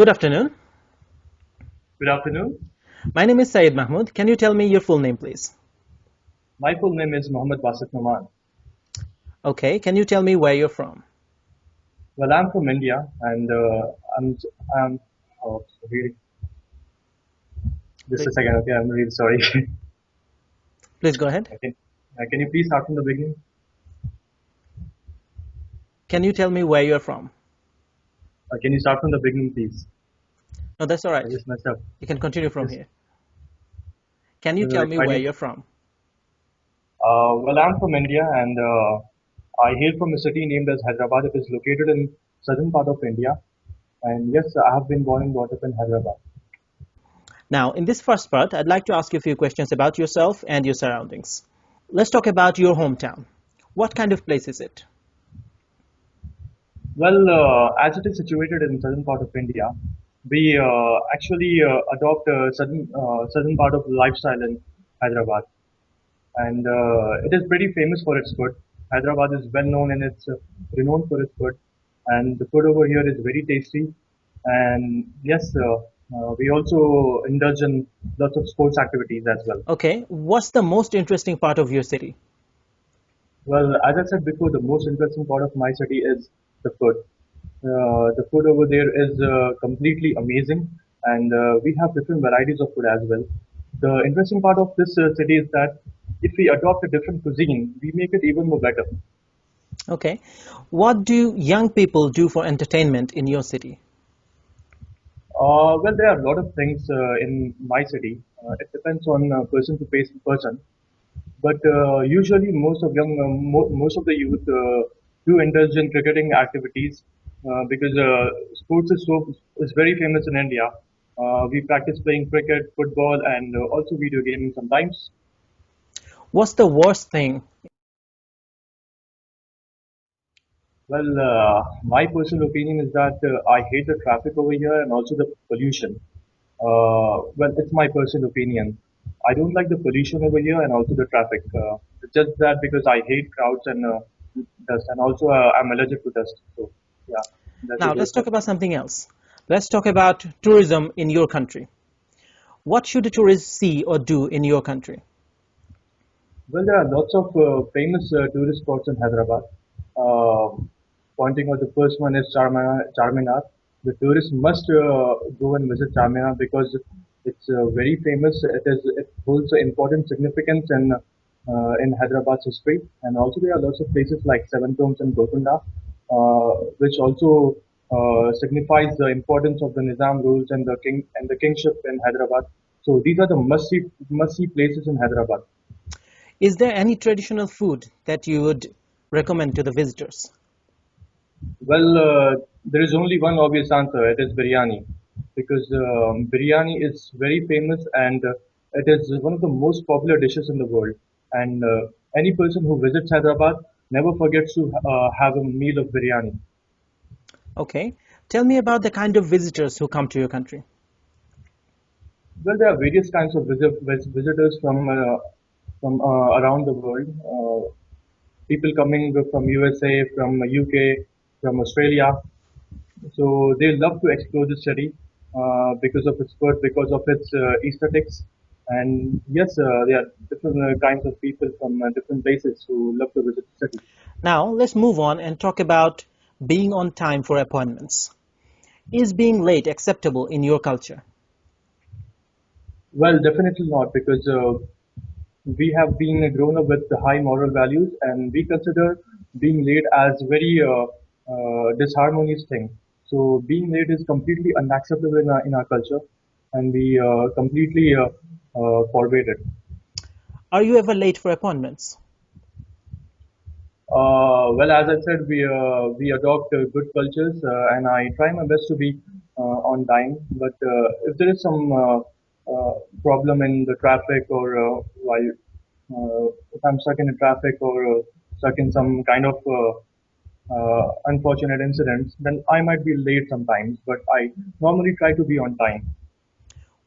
Good afternoon. Good afternoon. My name is Syed Mahmood. Can you tell me your full name, please? My full name is Mohammed Basit Noman. Okay. Can you tell me where you're from? Well, I'm from India, and I'm. Oh, really? Just Please, a second. Okay, I'm really sorry. please go ahead. Okay. Can you please start from the beginning? Can you tell me where you're from? Can you start from the beginning, please? No, that's all I right. just messed up. You can continue from Just here. Can you tell me where kindly. you're from? Well, I'm from India, and I hail from a city named as Hyderabad. It is located in southern part of India, and yes, I have been born and brought up in Hyderabad. Now, in this first part, I'd like to ask you a few questions about yourself and your surroundings. Let's talk about your hometown. What kind of place is it? Well, as it is situated in southern part of India, we actually adopt a southern part of lifestyle in Hyderabad, and it is pretty famous for its food. Hyderabad is well known and it's renowned for its food, and the food over here is very tasty. And yes, we also indulge in lots of sports activities as well. Okay. What's the most interesting part of your city? Well, as I said before, the most interesting part of my city is the food. The food over there is completely amazing, and we have different varieties of food as well. The interesting part of this city is that if we adopt a different cuisine, we make it even more better. Okay. What do young people do for entertainment in your city? Well, there are a lot of things in my city. It depends on person to person. But usually, most of the youth do indulge in cricketing activities because sports is very famous in India. We practice playing cricket, football, and also video gaming sometimes. What's the worst thing? Well, my personal opinion is that I hate the traffic over here and also the pollution. Well, it's my personal opinion. I don't like the pollution over here and also the traffic. It's just that because I hate crowds and dust, and also I'm allergic to dust. So, yeah, that's Now, it. let's talk about something else. Let's talk about tourism in your country. What should a tourist see or do in your country? Well, there are lots of famous tourist spots in Hyderabad. Pointing out the first one is Charminar. The tourists must go and visit Charminar because it's very famous. It holds an important significance in Hyderabad's history. And also there are lots of places like Seven Tombs and Golconda, which also signifies the importance of the Nizam rules and the kingship in Hyderabad. So these are the must see places in Hyderabad. Is there any traditional food that you would recommend to the visitors? Well, there is only one obvious answer. It is biryani, because biryani is very famous and it is one of the most popular dishes in the world. And any person who visits Hyderabad never forgets to have a meal of biryani. Okay. Tell me about the kind of visitors who come to your country. Well, there are various kinds of visitors from around the world. People coming from USA, from UK, from Australia. So they love to explore the city because of its food, because of its aesthetics. And yes, there are different kinds of people from different places who love to visit the city. Now, let's move on and talk about being on time for appointments. Is being late acceptable in your culture? Well, definitely not, because we have been grown up with the high moral values, and we consider being late as very disharmonious thing. So being late is completely unacceptable in our culture, and we completely forbade it. Are you ever late for appointments? Well, as I said, we adopt good cultures, and I try my best to be on time. But if there is some problem in the traffic, or while if I'm stuck in the traffic or stuck in some kind of unfortunate incidents, then I might be late sometimes. But I normally try to be on time.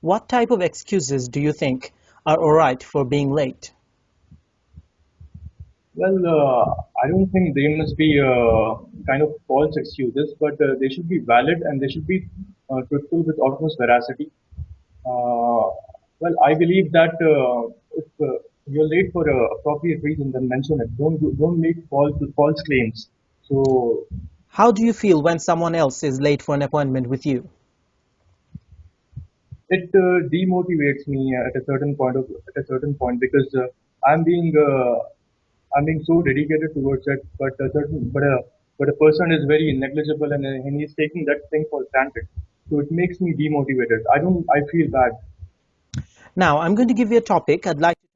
What type of excuses do you think are alright for being late? Well, I don't think they must be kind of false excuses, but they should be valid and they should be truthful with utmost veracity. Uh, well, I believe that if you're late for a appropriate reason, then mention it. Don't make false claims. So How do you feel when someone else is late for an appointment with you? it demotivates me at a certain point because I'm being uh, I'm being so dedicated towards it, but a person is very negligible and he's taking that thing for granted. So it makes me demotivated. I feel bad. Now, I'm going to give you a topic. I'd like to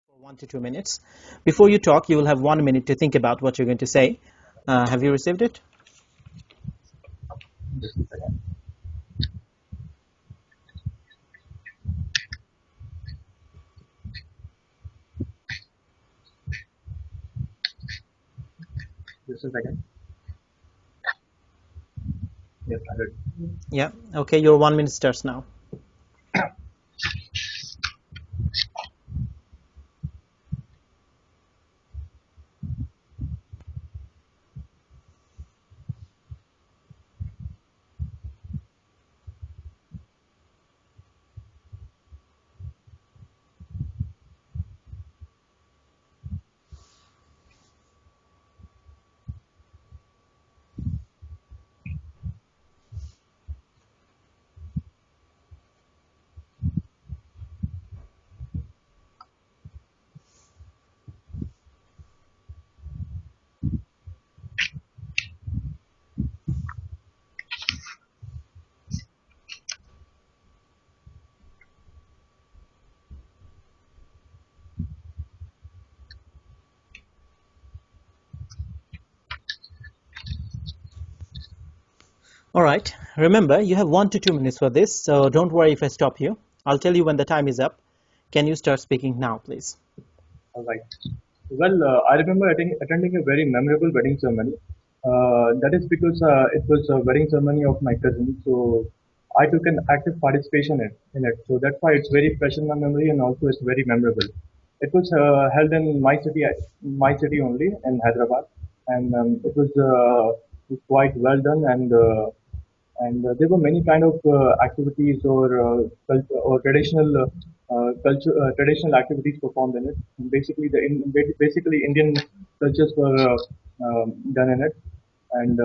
talk for 1 to 2 minutes. Before you talk, you will have 1 minute to think about what you're going to say. Have you received it? Just a second. Just a second. Yes, I heard. Yeah. Okay, your 1 minute starts now. All right. Remember, you have 1 to 2 minutes for this, so don't worry if I stop you. I'll tell you when the time is up. Can you start speaking now, please? All right. Well, I remember attending a very memorable wedding ceremony. That is because it was a wedding ceremony of my cousin, so I took an active participation in it. So that's why it's very fresh in my memory, and also it's very memorable. It was held in my city only in Hyderabad, and it was quite well done and there were many kind of activities or traditional activities performed in it. And basically Indian cultures were done in it, and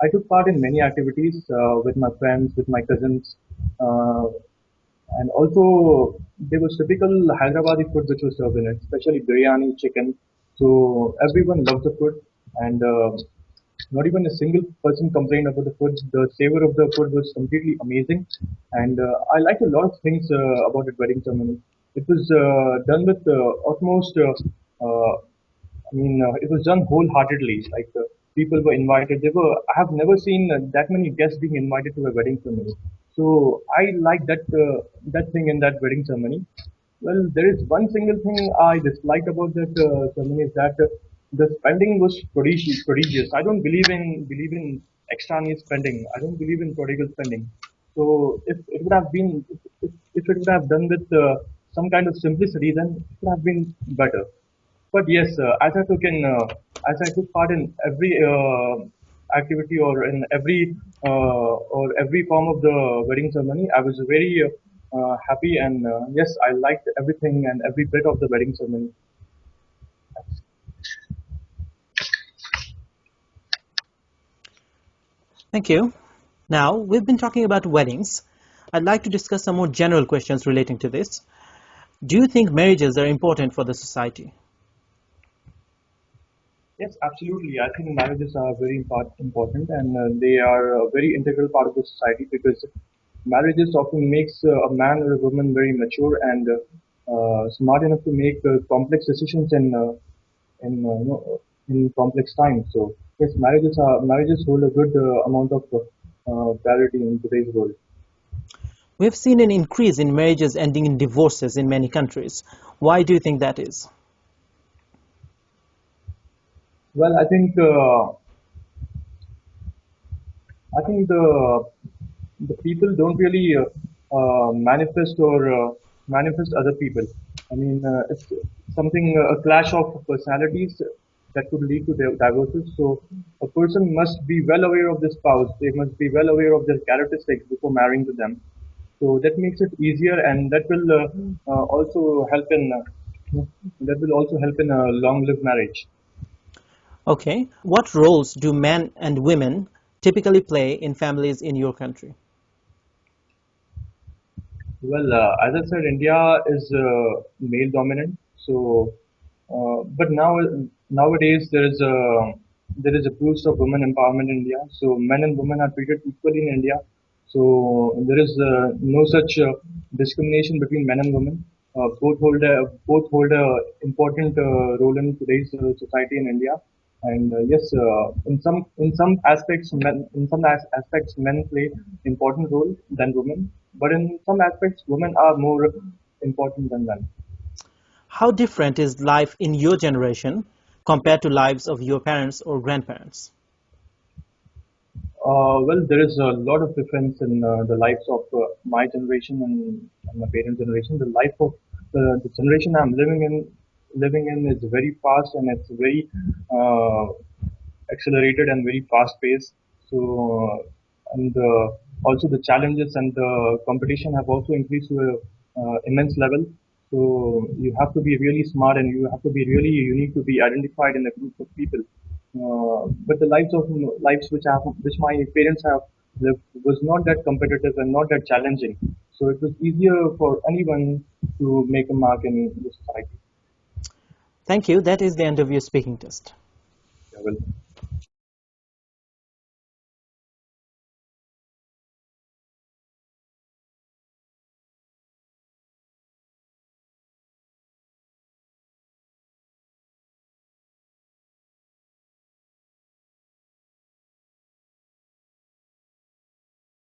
I took part in many activities with my friends, with my cousins, uh, and also there was typical Hyderabadi food which was served in it, especially biryani, chicken. So everyone loved the food, and not even a single person complained about the food. The savor of the food was completely amazing, and I liked a lot of things about the wedding ceremony. It was done with utmost. It was done wholeheartedly. Like people were invited. They were. I have never seen that many guests being invited to a wedding ceremony. So I like that thing in that wedding ceremony. Well, there is one single thing I disliked about that ceremony is that the spending was prodigious. I don't believe in extraneous spending. I don't believe in prodigal spending. So if it would have been if it would have done with some kind of simplicity, then it would have been better. But yes, as I took part in every activity or in every form of the wedding ceremony, I was very happy and yes, I liked everything and every bit of the wedding ceremony. Thank you. Now, we've been talking about weddings. I'd like to discuss some more general questions relating to this. Do you think marriages are important for the society? Yes, absolutely. I think marriages are very important and they are a very integral part of the society because marriages often makes a man or a woman very mature and smart enough to make complex decisions in complex times. So yes, marriages hold a good amount of priority in today's world. We've seen an increase in marriages ending in divorces in many countries. Why do you think that is? Well, I think the people don't really manifest other people. I mean, it's something a clash of personalities that could lead to divorces. So a person must be well aware of the spouse. They must be well aware of their characteristics before marrying to them. So that makes it easier, and also help in that will also help in a long-lived marriage. Okay. What roles do men and women typically play in families in your country? Well, as I said, India is male dominant. So, but nowadays there is a boost of women empowerment in India. So men and women are treated equally in India. So there is no such discrimination between men and women. Both hold a important role in today's society in India. And yes, in some aspects, men play important role than women. But in some aspects, women are more important than men. How different is life in your generation compared to lives of your parents or grandparents? Well, there is a lot of difference in the lives of my generation and my parents' generation. The life of the generation I'm living in is very fast, and it's very uh, accelerated and very fast paced. So, and also the challenges and the competition have also increased to a immense level. So you have to be really smart and you have to be really unique to be identified in a group of people. But the lives which my parents have lived was not that competitive and not that challenging. So it was easier for anyone to make a mark in the society. Thank you. That is the end of your speaking test. Yeah, well.